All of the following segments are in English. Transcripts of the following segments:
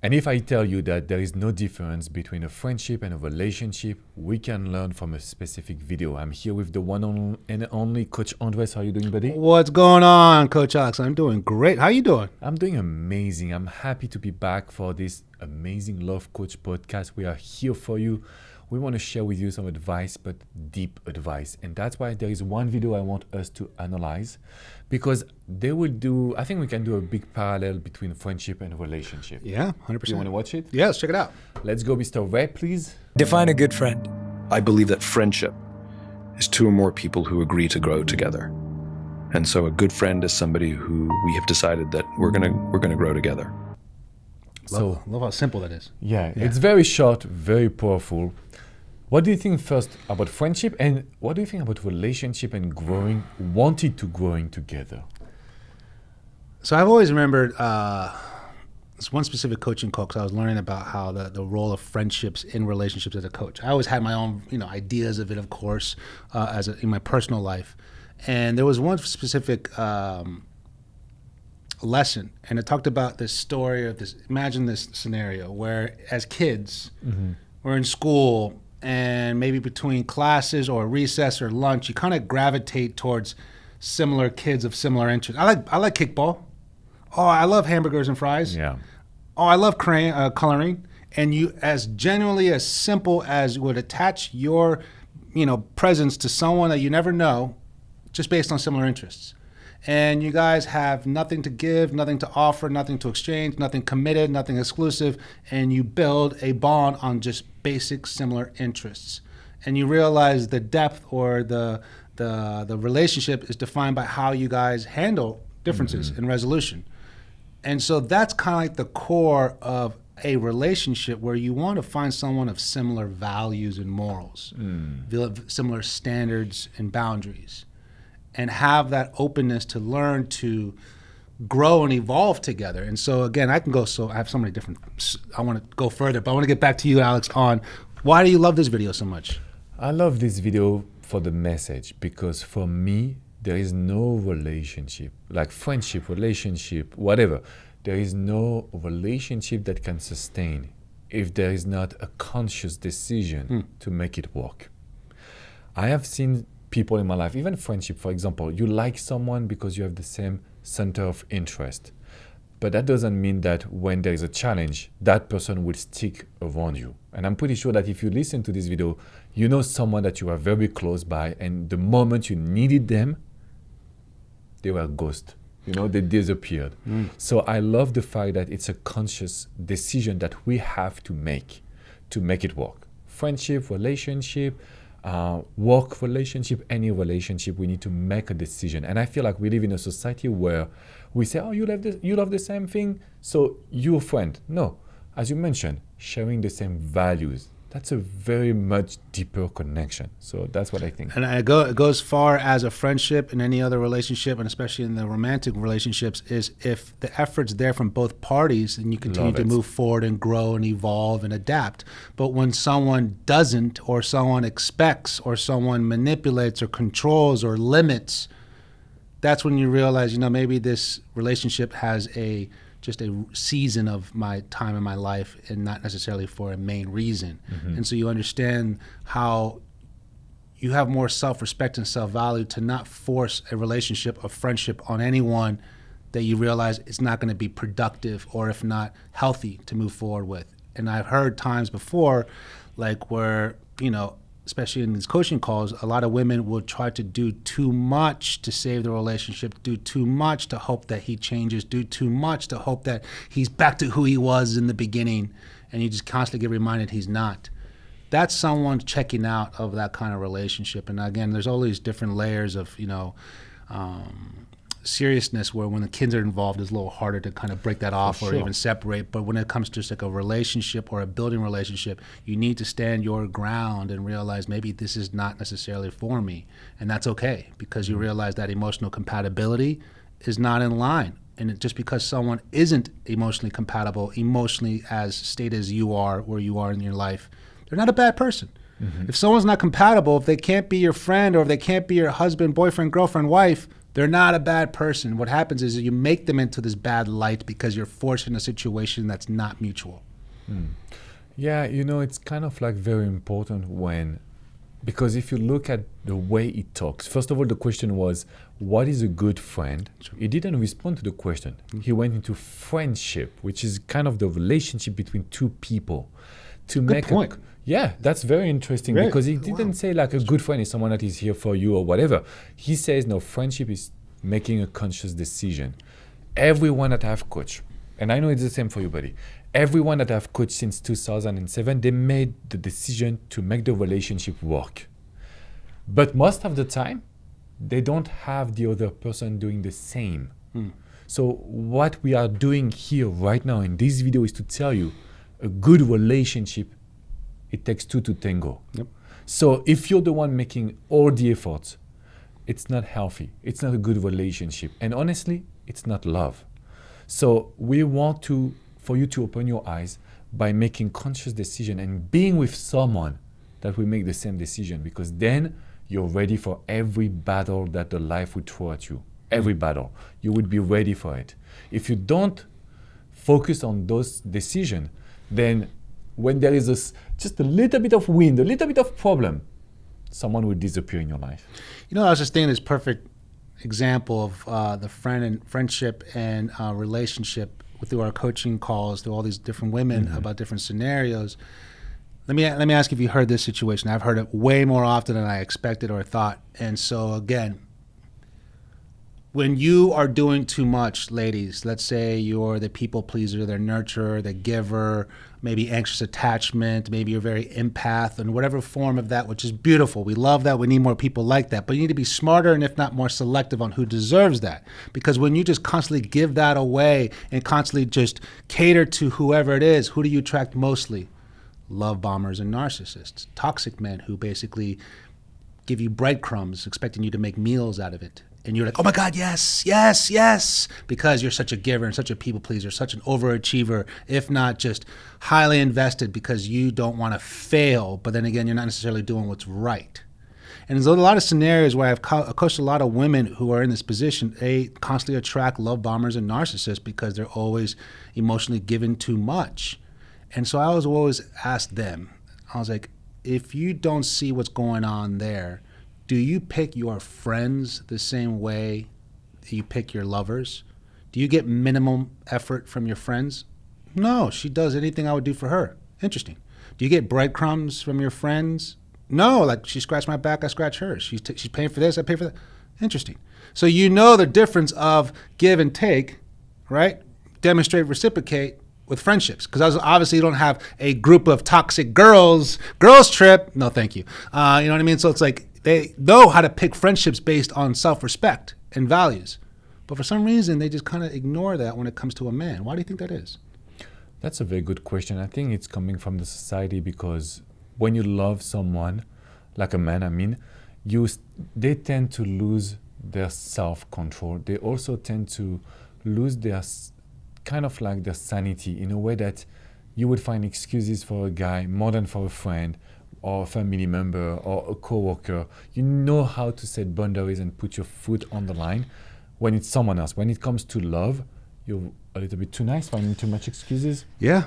And if I tell you that there is no difference between a friendship and a relationship, we can learn from a specific video. I'm here with the one and only Coach Andrés. How are you doing, buddy? What's going on, Coach Alex? I'm doing great. How you doing? I'm doing amazing. I'm happy to be back for this amazing Love Coach podcast. We are here for you. We want to share with you some advice, but deep advice. And that's why there is one video I want us to analyze, because I think we can do a big parallel between friendship and relationship. Yeah, 100%. Do you want to watch it? Yeah, let's check it out. Let's go, Mr. Ray, please. Define a good friend. I believe that friendship is two or more people who agree to grow together. And so a good friend is somebody who we have decided that we're gonna grow together. Love how simple that is. Yeah, it's very short, very powerful. What do you think first about friendship, and what do you think about relationship and wanting to growing together? So I've always remembered this one specific coaching call, because I was learning about how the role of friendships in relationships as a coach. I always had my own ideas of it, of course, in my personal life. And there was one specific lesson, and it talked about this story of this. Imagine this scenario where, as kids, we're in school, and maybe between classes or recess or lunch, you kind of gravitate towards similar kids of similar interests. I like kickball. Oh, I love hamburgers and fries. Yeah. Oh, I love coloring. And you, as genuinely as simple as you would attach your, presence to someone that you never know, just based on similar interests. And you guys have nothing to give, nothing to offer, nothing to exchange, nothing committed, nothing exclusive, and you build a bond on just basic similar interests. And you realize the depth or the relationship is defined by how you guys handle differences in resolution. And so that's kind of like the core of a relationship, where you want to find someone of similar values and morals, similar standards and boundaries, and have that openness to learn to grow and evolve together. And so again, I have so many different, I want to go further, but I want to get back to you, Alex, on why do you love this video so much? I love this video for the message, because for me, there is no relationship, like friendship, relationship, whatever. There is no relationship that can sustain if there is not a conscious decision to make it work. I have seen people in my life, even friendship, for example, you like someone because you have the same center of interest. But that doesn't mean that when there is a challenge, that person will stick around you. And I'm pretty sure that if you listen to this video, you know someone that you are very close by, and the moment you needed them, they were ghost. They disappeared. So I love the fact that it's a conscious decision that we have to make it work. Friendship, relationship, work relationship, any relationship, we need to make a decision. And I feel like we live in a society where we say, oh, you love the same thing, so you're a friend. No, as you mentioned, sharing the same values, that's a very much deeper connection. So that's what I think. And it goes far as a friendship and any other relationship, and especially in the romantic relationships, is if the effort's there from both parties, then you continue to move forward and grow and evolve and adapt. But when someone doesn't, or someone expects, or someone manipulates or controls or limits, that's when you realize, maybe this relationship has just a season of my time in my life, and not necessarily for a main reason. And so you understand how you have more self-respect and self-value to not force a relationship, a friendship, on anyone that you realize it's not going to be productive, or if not healthy, to move forward with. And I've heard times before, like where, especially in these coaching calls, a lot of women will try to do too much to save the relationship, do too much to hope that he changes, do too much to hope that he's back to who he was in the beginning, and you just constantly get reminded he's not. That's someone checking out of that kind of relationship. And again, there's all these different layers of, seriousness, where when the kids are involved, it's a little harder to kind of break that off or even separate. But when it comes to just like a relationship or a building relationship, you need to stand your ground and realize maybe this is not necessarily for me. And that's okay, because you realize that emotional compatibility is not in line. And just because someone isn't emotionally compatible, emotionally as state as you are, where you are in your life, they're not a bad person. If someone's not compatible, if they can't be your friend, or if they can't be your husband, boyfriend, girlfriend, wife, They're not a bad person. What happens is you make them into this bad light because you're forced in a situation that's not mutual. Yeah, it's kind of like very important because if you look at the way he talks, first of all, the question was, what is a good friend? Sure. He didn't respond to the question. He went into friendship, which is kind of the relationship between two people. Good point. Yeah, that's very interesting because he didn't say like a good friend is someone that is here for you or whatever. He says, no, friendship is making a conscious decision. Everyone that I've coached, and I know it's the same for you, buddy, everyone that I've coached since 2007, they made the decision to make the relationship work. But most of the time, they don't have the other person doing the same. So what we are doing here right now in this video is to tell you a good relationship, it takes two to tango. Yep. So if you're the one making all the efforts, it's not healthy. It's not a good relationship. And honestly, it's not love. So we want for you to open your eyes by making conscious decision and being with someone that will make the same decision, because then you're ready for every battle that the life would throw at you. Every battle. You would be ready for it. If you don't focus on those decisions, then when there is just a little bit of wind, a little bit of problem, someone will disappear in your life. I was just thinking this perfect example of the friendship and relationship through our coaching calls, through all these different women about different scenarios. Let me ask you if you heard this situation. I've heard it way more often than I expected or thought. And so again, when you are doing too much, ladies, let's say you're the people pleaser, the nurturer, the giver, maybe anxious attachment, maybe you're very empath, and whatever form of that, which is beautiful. We love that. We need more people like that. But you need to be smarter and if not more selective on who deserves that. Because when you just constantly give that away and constantly just cater to whoever it is, who do you attract mostly? Love bombers and narcissists. Toxic men who basically give you breadcrumbs, expecting you to make meals out of it. And you're like, oh my God, yes, yes, yes, because you're such a giver and such a people pleaser, such an overachiever, if not just highly invested because you don't want to fail, but then again, you're not necessarily doing what's right. And there's a lot of scenarios where I've coached a lot of women who are in this position. They constantly attract love bombers and narcissists because they're always emotionally given too much. And so I was always asked them, I was like, if you don't see what's going on there, do you pick your friends the same way that you pick your lovers? Do you get minimum effort from your friends? No, she does anything I would do for her. Interesting. Do you get breadcrumbs from your friends? No, like she scratched my back, I scratch hers. She's paying for this, I pay for that. Interesting. So you know the difference of give and take, right? Demonstrate, reciprocate with friendships. Because obviously you don't have a group of toxic girls trip. No, thank you. You know what I mean? So it's like, they know how to pick friendships based on self-respect and values. But for some reason, they just kind of ignore that when it comes to a man. Why do you think that is? That's a very good question. I think it's coming from the society because when you love someone, like a man, they tend to lose their self-control. They also tend to lose their kind of like their sanity in a way that you would find excuses for a guy more than for a friend or a family member or a coworker. You know how to set boundaries and put your foot on the line when it's someone else. When it comes to love, you're a little bit too nice, finding too much excuses. Yeah.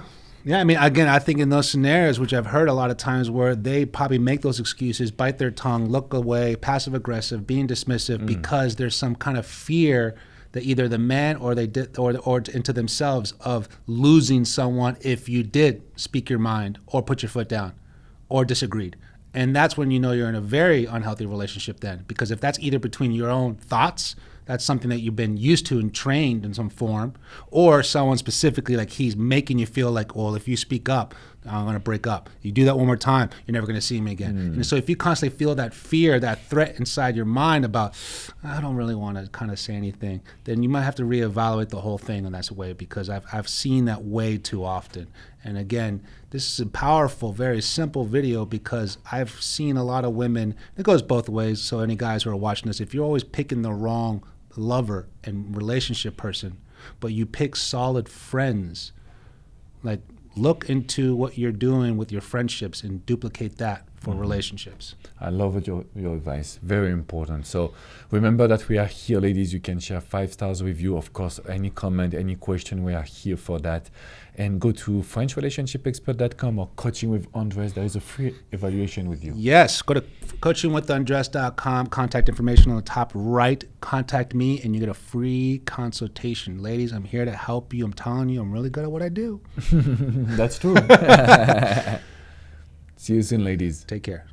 I mean, again, I think in those scenarios, which I've heard a lot of times where they probably make those excuses, bite their tongue, look away, passive aggressive, being dismissive because there's some kind of fear that either the man or they did or into themselves of losing someone if you did speak your mind or put your foot down or disagreed. And that's when you know you're in a very unhealthy relationship then. Because if that's either between your own thoughts, that's something that you've been used to and trained in some form, or someone specifically like he's making you feel like, well, if you speak up, I'm going to break up. You do that one more time, you're never going to see me again. And so if you constantly feel that fear, that threat inside your mind about, I don't really want to kind of say anything, then you might have to reevaluate the whole thing in that way, because I've seen that way too often. And again, this is a powerful, very simple video because I've seen a lot of women, it goes both ways, so any guys who are watching this, if you're always picking the wrong lover and relationship person, but you pick solid friends, like look into what you're doing with your friendships and duplicate that for relationships. I love your advice. Very important. So remember that we are here, ladies. You can share 5 stars review. Of course, any comment, any question, we are here for that. And go to FrenchRelationshipExpert.com or Coaching with Andrés. There is a free evaluation with you. Yes, go to coachingwithandres.com. Contact information on the top right. Contact me and you get a free consultation. Ladies, I'm here to help you. I'm telling you, I'm really good at what I do. That's true. See you soon, ladies. Take care.